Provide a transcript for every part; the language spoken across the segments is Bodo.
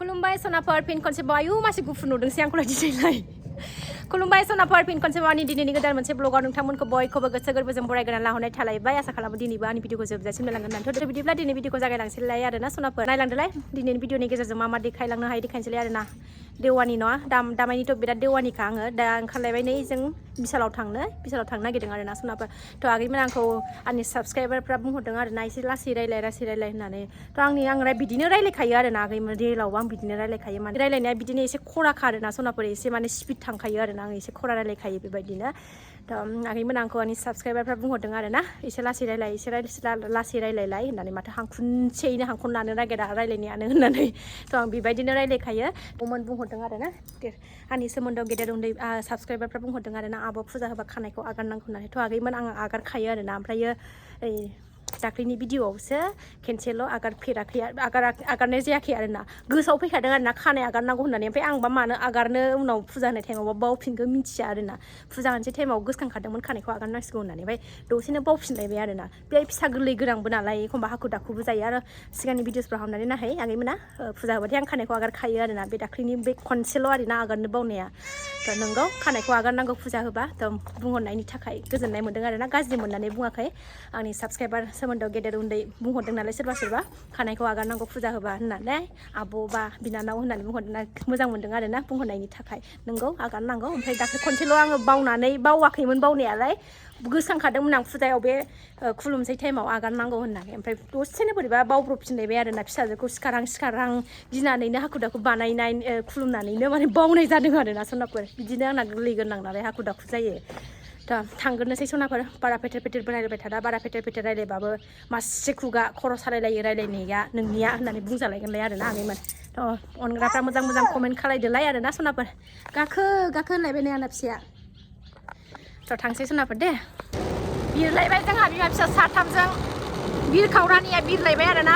खुलुमबाय सनाफोर फिन खनसेबाव आयु मासे गुफुर नुदोंसै आंखौलाय दिनैलाय खुलुमबाय सनाफोर फिन खनसेबाव आंनि दिनैनि गोदान मोनसे ब्लगाव नोंथांमोनखौ बयखौबो गोसो गोरबोजों बरायगोना लाहरनाय थालायबाय आसा खालामो दिनैबो आंनि भिडिअखौ जोबजासिम नायलांगोन होननानै थ' बिदिब्ला दिनै भिडिअखौ जागायलांसैलाय आरोना सनाफोर नायलांदोलाय दिनैनि भिडिअनि गेजेरजों मा देखायलांनो हायो देखायनोसैलाय आरोना देवानि नङा दामानिथ' बिराद देवानिखा आङो दा ओंखारलायबाय नै जों बिसालाव थांनो नागिरदों आरोना सनाफोर थ' आगैमोन आंखौ आंनि साबस्क्राइबारफ्रा बुंहरदों आरोना एसे लासै रायलाय होननानै थ' आं बिदिनो रायलायखायो आरोना आगैमोन रियेलावबो आं बिदिनो रायलायखायो माने रायलायनाया बिदिनो एसे खराखा आरोना सनाफोर एसे माने स्पिड थांखायो आरोना आं एसे खरा रायलायखायो बेबायदिनो थ' आगैमोन आंखौ आंनि साबस्क्राइबारफ्रा बुंहरदों आरोना एसे लासै रायलायलाय होननानै माथो हांखुनसेयैनो हांखुन लानो नागिरा रायलायनायानो होननानै थ' आं बेबायदिनो रायलायखायो बुंहरदों आरोना आंनि सोमोन्दोआव गेदेर उन्दै साबस्क्राइबारफ्रा बुंहरदों आरोना आब' फुजा होबा खानायखौ आगारनांगौ होननानै थ' आगैमोन आं आगारखायो आरोना ओमफ्रायो दाख्लैनि भिडिअआवसो खेनसेल' आगारनाय जायाखै आरोना गोसोआव फैखादों आरोना खानाय आगारनांगौ होननानै ओमफ्राय आंबा मानो आगारनो उनाव फुजा होनाय टाइमावबा बावफिनखो मिथिया आरोना फुजा होनोसै टाइमाव गोसोखांखादोंमोन खानायखौ आगारनांसिगौ होननानै ओमफ्राय दसेनो बावफिनलायबाय आरोना बेहाय फिसा गोरलै गोरांबो नालाय एखमबा हाखु दाखुबो जायो आरो सिगांनि भिडिअसफ्राव हाबनानै नायहै आगैमोना फुजा होबाथाय आं खानायखौ आगारखायो आरोना बे दाख्लैनि बे खनसेल' आरोना आगारनो बावनाया थ' नोंगौ खानायखौ आगारनांगौ फुजा होबा थ' बुंहरनायनि थाखाय गोजोननाय मोन्दों आरोना गाज्रि मोननानै बुङाखै आंनि साबस्क्राइबार सोमोन्दोआव गेदेर उन्दै बुंहरदों नालाय सोरबा खानायखौ आगारनांगौ फुजा होबा होननानै आब' बा बिनानाव होननानै बुंहरदों मोजां मोन्दों आरोना बुंहरनायनि थाखाय नोंगौ आगारनांगौ ओमफ्राय दाख्लै खनसेल' आङो बावाखैमोन बावनायालाय गोसोखांखादोंमोन आं फुजायाव बे खुलुमसै टाइमाव आगारनांगौ होननानै ओमफ्राय दसेनो बोरैबा बावब्रबफिनलायबाय आरोना फिसाजोखौ सिखारां गिनानैनो हाखु दाखु बानायनाय खुलुमनानैनो माने बावनाय जादों आरोना सनाफोर बिदिनो आंना गोरलै गोरनां नालाय हाखु दाखु जायो थ' थांग्रोनोसै सनाफोर बारा फेथेर फेथेरबो रायलायबाय थाला बारा फेथेर फेथेर रायलायबाबो मासे खुगा खर' सालायलायो रायलायनाया नोंनिया होननानै बुंजालायगोनलाय आरोना आगैमोन थ' अनग्राफ्रा मोजां कमेन्ट खालायदोलाय आरोना सनाफोर गाखो होनलायबाय नै आंना फिसाया थ' थांसै सनाफोर दे बिरलायबाय जोंहा बिमा फिसा साथामजों बिरखावरानिया बिरलायबाय आरोना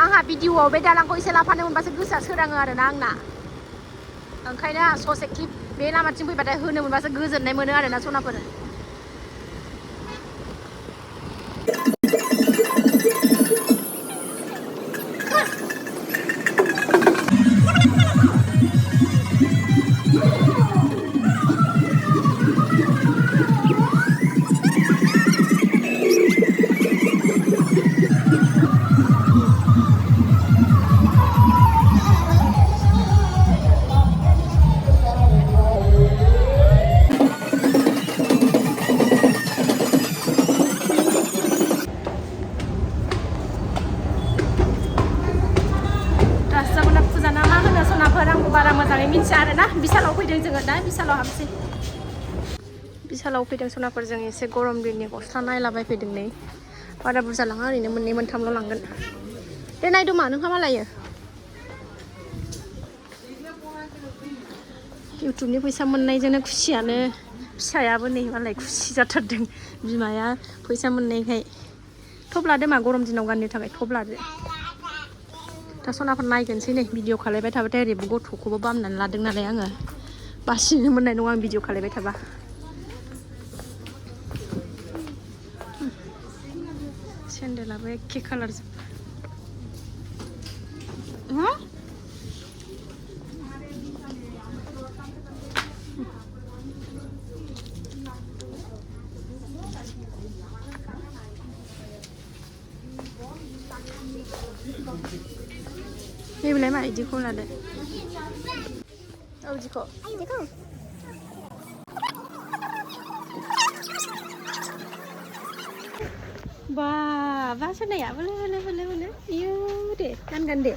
आंहा भिडिअआव बे दालांखौ एसे लाफानो मोनबासो गोसोआ सोराङो आरोना आंना ओंखायनो ससे क्लिप बे लामाथिं फैबाथाय होनो मोनबासो गोजोननाय मोनो आरोना सनाफोर बारा मोजाङै मिथिया आरोना बिसालाव फैदों जोङो दा बिसालाव हाबसै बिसालाव फैदों सनाफोर जों एसे गरम दिननि गस्ला नायलाबाय फैदों नै बारा बुरजा लाङा ओरैनो मोननै मोनथामल' लांगोन दे नायदो मा नोंहा मा लायो इउटुबनि फैसा मोननायजोंनो खुसियानो फिसायाबो नै मालाय खुसि जाथारदों बिमाया फैसा मोननायखाय थब लादो मा गरम दिनाव गाननो थाखाय थब लादो दा सनाफोर नायगोनसै नै भिडिअ खालायबाय थाबाथाय ओरैबो गथ'खौबो बामनानै लादों नालाय आङो बासिनो मोननाय नङा आं भिडिअ खालायबाय थाबा सेन्देलाबो एखे कालार जोब बेलाय मा इदिखौ लादो औ इदिखौ बा सोनाया बोलो इयो दे गानगोन दे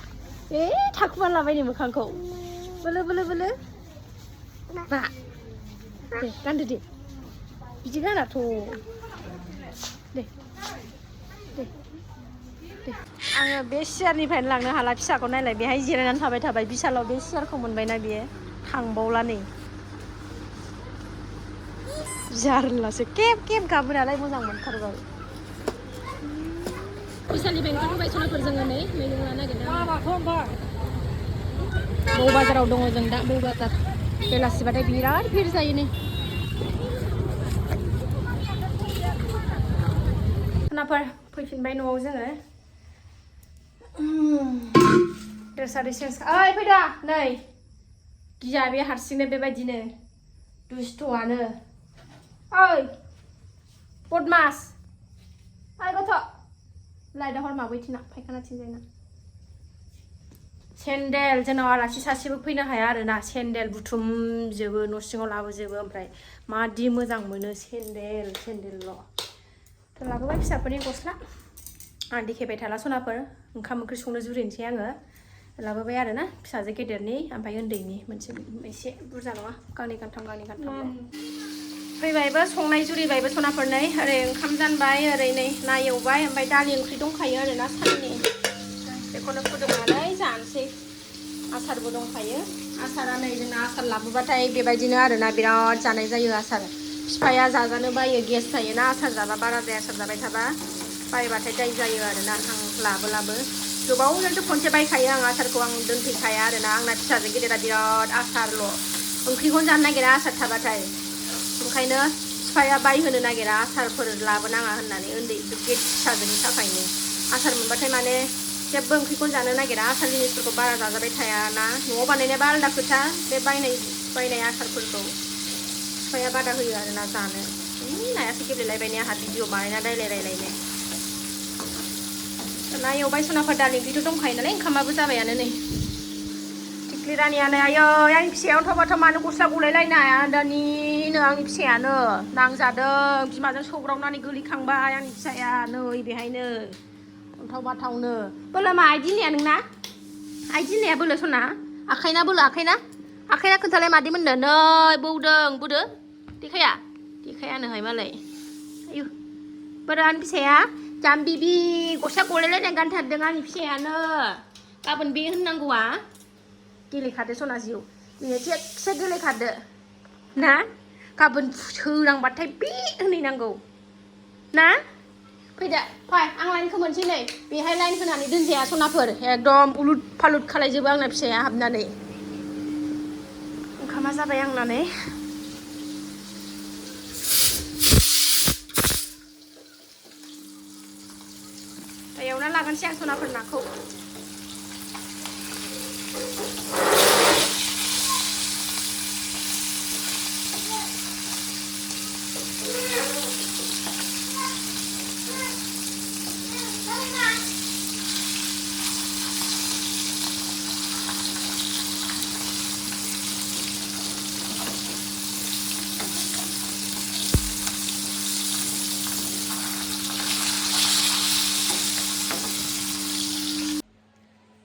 थाखुमा लाबाय मोखांखौ बोलो बा दे गानदो दे बिदि गानाथ' दे आङो बे सियारनिफ्रायनो लांनो हाला फिसाखौ नायलाय बेहाय जिरायनानै थाबाय बिसालाव बे सियारखौ मोनबायना बियो थांबावला नै जारलासो केब गाबो नालाय मोजां मोनथारबाय बिसालनिफ्राय ओंखारबोबाय सनाफोर जोङो नै मैगं लानो नागिरदों बौ बाजाराव दङ जों दा बौ बाजार बेलासिबाथाय बिराद भिर जायो नै सनाफोर फैफिनबाय न'आव जोङो ड्रेस आरि चेन्ज ओइ फैदा नै गिया बे हारसिंनो बेबायदिनो दुस्थ'आनो ओइ बदमास ओइ गथ' लाइटआ हर माबैथिना फायखाना थिंजायना सेन्देल जोंनाव आलासि सासेबो फैनो हाया आरोना सेन्देल बुथुमजोबो न' सिङाव लाबोजोबो ओमफ्राय मादि मोजां मोनो सेन्देलल' थ' लाबोबाय फिसाफोरनि गस्ला आं देखायबाय थाला सनाफोर ओंखाम ओंख्रि संनो जुरिनोसै आङो लाबोबाय आरोना फिसाजो गेदेरनि ओमफ्राय उन्दैनि मोनसे एसे बुरजा नङा गांनै गांथाम फैबायबो संनाय जुरिबायबो सनाफोर नै ओरै ओंखाम जानबाय ओरै नै ना एवबाय ओमफ्राय दालि ओंख्रि दंखायो आरोना साननि बेखौनो फुदुंनानै जानोसै आसारबो दंखायो आसारा नै जोंना आसार लाबोबाथाय बेबायदिनो आरोना बिराद जानाय जायो आसार बिफाया जाजानो बायो गेस जायोना आसार जाबा बाराद्राय आसार जाबाय थाबा बायबाथाय दाय जायो आरोना आं लाबो गोबावजोंसो खनसे बायखायो आं आसारखौ आं दोनफैखाया आरोना आंना फिसाजो गेदेरा बिराद आसारल' ओंख्रिखौनो जानो नागिरा आसार थाबाथाय ओंखायनो बिफाया बायहोनो नागिरा आसारफोर लाबोनाङा होननानै उन्दै फिसाजोनि थाखायनो आसार मोनबाथाय माने जेबो ओंख्रिखौनो जानो नागिरा आसार जिनिसफोरखौ बारा जाजाबाय थायाना न'आव बानायनायबा आलादा खोथा बे बायनाय आसारफोरखौ बिफाया बादा होयो आरोना जानो नायासो गेब्लेलायबाय ने आंहा भिडिअ बानायना रायलायनो ना एवबाय सनाफोर दालि ओंख्रिथ' दंखायो नालाय ओंखामाबो जाबायानो नै थिख्लि रानियानो आयै आंनि फिसाया अन्थाव मानो गस्ला गलायलायनाय दानिनो आंनि फिसायानो नांजादों बिमाजों सौग्रावनानै गोलैखांबाय आंनि फिसाया नै बेहायनो अन्थाव बाथावनो बोलो मा आइदिनाया नोंना आइदिनाया बोलो सना आखाइना बोलो आखाइना खोन्थालाय मादि मोननो नै बौदो देखायानोहाय मालाय आयु बोरो आंनि फिसाया जाम्बिबि गस्ला गलायलायनाय गानथारदों आंनि फिसायानो गाबोन बे होननांगौआ गेलेखादो सना जिउ दिनै थिगसे गेलेखादो ना गाबोन सोरांबाथाय बे होनहैनांगौ ना फैदो फै आं लाइनखौ मोनसै नै बेहाय लाइन होनानै दोनजाया सनाफोर एकदम उलुद फालुद खालायजोबो आंना फिसाया हाबनानै ओंखामा जाबाय आंना नै एवना लागोनसै आं सनाफोर नाखौ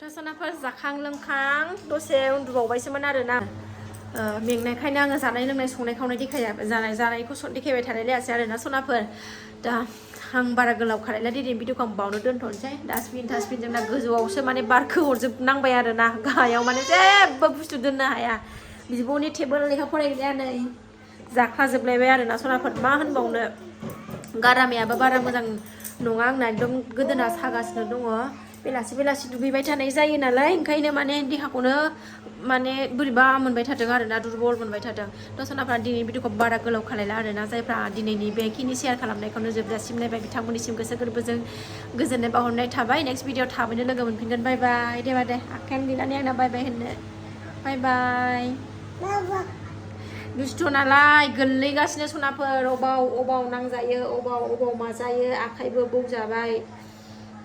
सनाफोर जाखां लोंखां दसे उन्दुबावबायसोमोन आरोना मेंनायखायनो आङो जानाय लोंनाय संनाय खावनाय जानायखौ देखायबाय थानाय जायासै आरोना सनाफोर दा आं बारा गोलाव खालायला दिनै भिडिअखौ आं बावनो दोनथ'नोसै डास्टबिन जोंना गोजौआवसो माने बारखो हरजोबनांबाय आरोना गाहायाव माने जेबो बुस्थु दोननो हाया बिब'नि टेबोल लेखा फरायग्राया नै जाखाजोबलायबाय आरोना सनाफोर मा होनबावनो गारामायाबो बारा मोजां नङा आंना एकदम गोदोना सागासिनो दङ बेलासि दुगैबाय थानाय जायो नालाय ओंखायनो माने देहाखौनो माने बोरैबा मोनबाय थादों आरोना दुरबल मोनबाय थादों थ' सनाफ्रा दिनैनि भिडिअखौ बारा गोलाव खालायला आरोना जायफ्रा दिनैनि बेखिनि शेयार खालामनायखौनो जोबजासिम नायबाय बिथांमोननिसिम गोसो गोरबोजों गोजोननाय बावहरनाय थाबाय नेक्स्ट भिडिअ थाबैनो लोगो मोनफिनगोन बाय बाय दे आखायानो गैलाने आंना बाय बाय होननो बाय बाय दुस्थ' नालाय गोलैगासिनो सनाफोर अबाव नांजायो अबाव माजायो आखाइबो बौजाबाय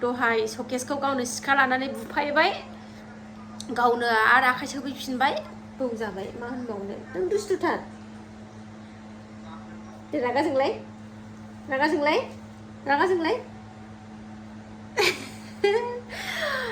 दहाय सकेसखौ गावनो सिखा लानानै बुफायबाय गावनो आरो आखाइ सोफैफिनबाय बौजाबाय मा होनबावनो नों दुस्थुथार दे रागा जोंलाय